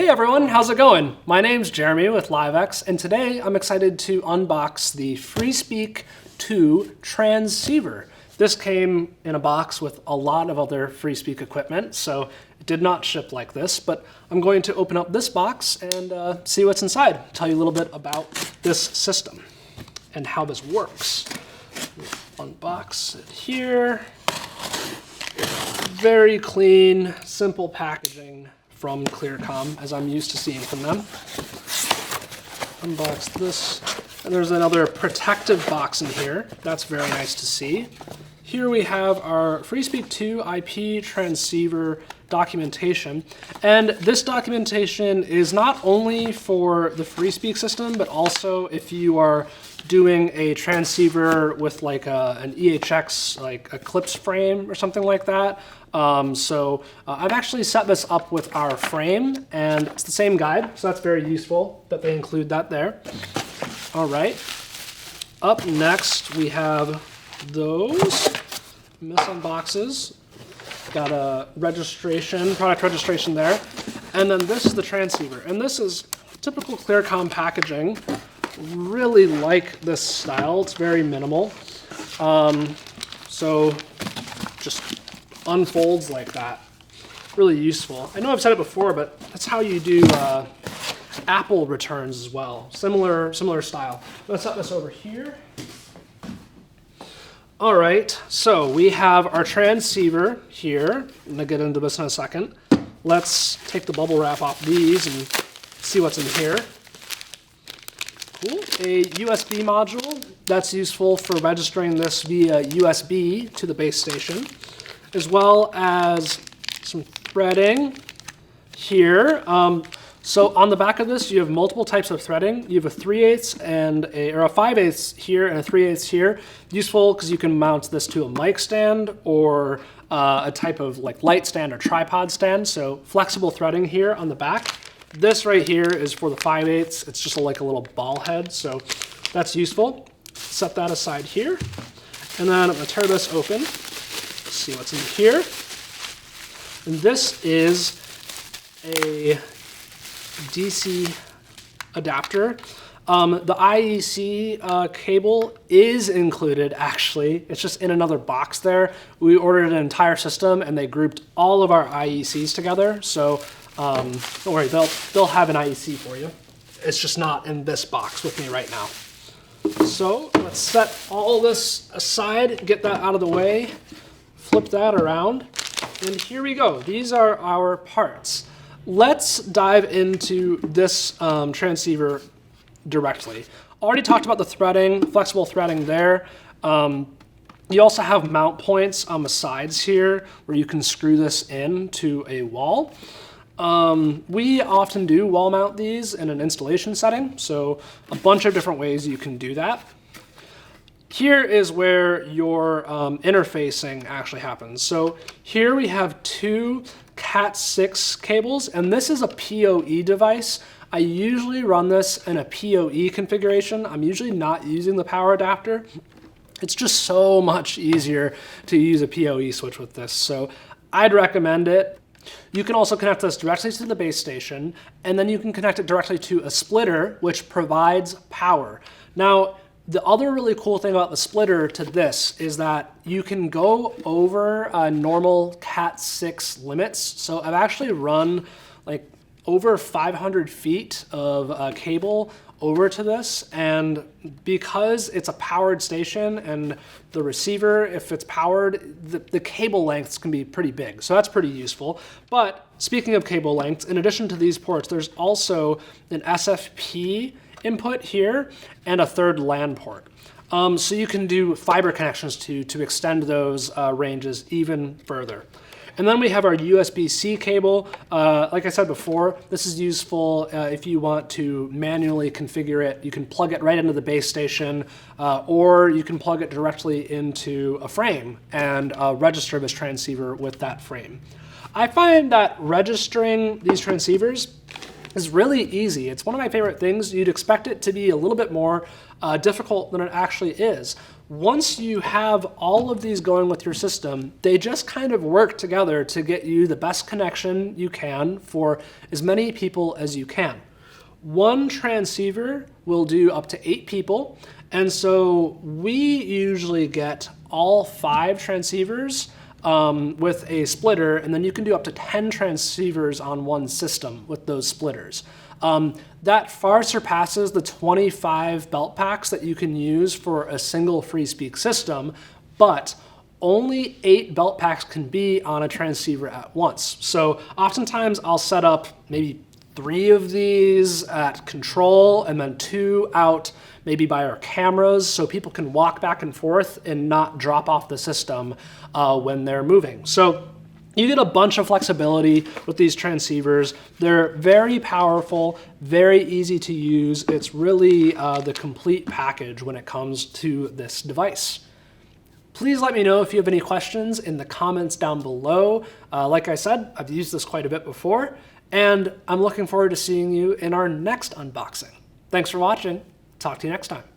Hey everyone, how's it going? My name's Jeremy with LiveX, and today I'm excited to unbox the FreeSpeak II Transceiver. This came in a box with a lot of other FreeSpeak equipment, so it did not ship like this, but I'm going to open up this box and see what's inside, tell you a little bit about this system and how this works. Unbox it here. Very clean, simple packaging from Clearcom, as I'm used to seeing from them. Unbox this, and there's another protective box in here. That's very nice to see. Here we have our FreeSpeak II IP transceiver documentation, and this documentation is not only for the FreeSpeak system, but also if you are doing a transceiver with like an EHX, like Eclipse frame or something like that. I've actually set this up with our frame, and it's the same guide, so that's very useful that they include that there. All right, up next we have those missing boxes. Got a registration, product registration there, and then this is the transceiver, and this is typical Clearcom packaging. Really like this style. It's very minimal, so just unfolds like that. Really useful. I know I've said it before, but that's how you do Apple returns as well. Similar style. Let's set this over here. All right, so we have our transceiver here. I'm gonna get into this in a second. Let's take the bubble wrap off these and see what's in here. Cool. A USB module that's useful for registering this via USB to the base station, as well as some threading here. So on the back of this, you have multiple types of threading. You have a 3/8 and a 5/8 here and a 3/8 here. Useful because you can mount this to a mic stand or a type of like light stand or tripod stand. So flexible threading here on the back. This right here is for the 5/8. It's just like a little ball head, so that's useful. Set that aside here. And then I'm gonna tear this open, see what's in here. And this is a DC adapter. The IEC cable is included, actually. It's just in another box there. We ordered an entire system and they grouped all of our IECs together. So don't worry, they'll have an IEC for you. It's just not in this box with me right now. So let's set all this aside, get that out of the way, flip that around, and here we go. These are our parts. Let's dive into this transceiver directly. Already talked about the threading, flexible threading there. You also have mount points on the sides here where you can screw this in to a wall. We often do wall mount these in an installation setting, so a bunch of different ways you can do that. Here is where your interfacing actually happens. So here we have two Cat6 cables, and this is a PoE device. I usually run this in a PoE configuration. I'm usually not using the power adapter. It's just so much easier to use a PoE switch with this, so I'd recommend it. You can also connect this directly to the base station, and then you can connect it directly to a splitter, which provides power. Now, the other really cool thing about the splitter to this is that you can go over normal Cat6 limits. So I've actually run like over 500 feet of cable over to this, and because it's a powered station and the receiver, if it's powered, the cable lengths can be pretty big, so that's pretty useful. But speaking of cable lengths, in addition to these ports, there's also an SFP input here and a third LAN port. So you can do fiber connections to extend those ranges even further. And then we have our USB-C cable. Like I said before, this is useful if you want to manually configure it. You can plug it right into the base station, or you can plug it directly into a frame and register this transceiver with that frame. I find that registering these transceivers is really easy. It's one of my favorite things. You'd expect it to be a little bit more difficult than it actually is. Once you have all of these going with your system, they just kind of work together to get you the best connection you can for as many people as you can. One transceiver will do up to 8 people, and so we usually get all 5 transceivers with a splitter, and then you can do up to 10 transceivers on one system with those splitters. That far surpasses the 25 belt packs that you can use for a single FreeSpeak system, but only 8 belt packs can be on a transceiver at once. So oftentimes I'll set up maybe 3 of these at control and then 2 out maybe by our cameras so people can walk back and forth and not drop off the system when they're moving. So you get a bunch of flexibility with these transceivers. They're very powerful, very easy to use. It's really the complete package when it comes to this device. Please let me know if you have any questions in the comments down below. Like I said, I've used this quite a bit before, and I'm looking forward to seeing you in our next unboxing. Thanks for watching. Talk to you next time.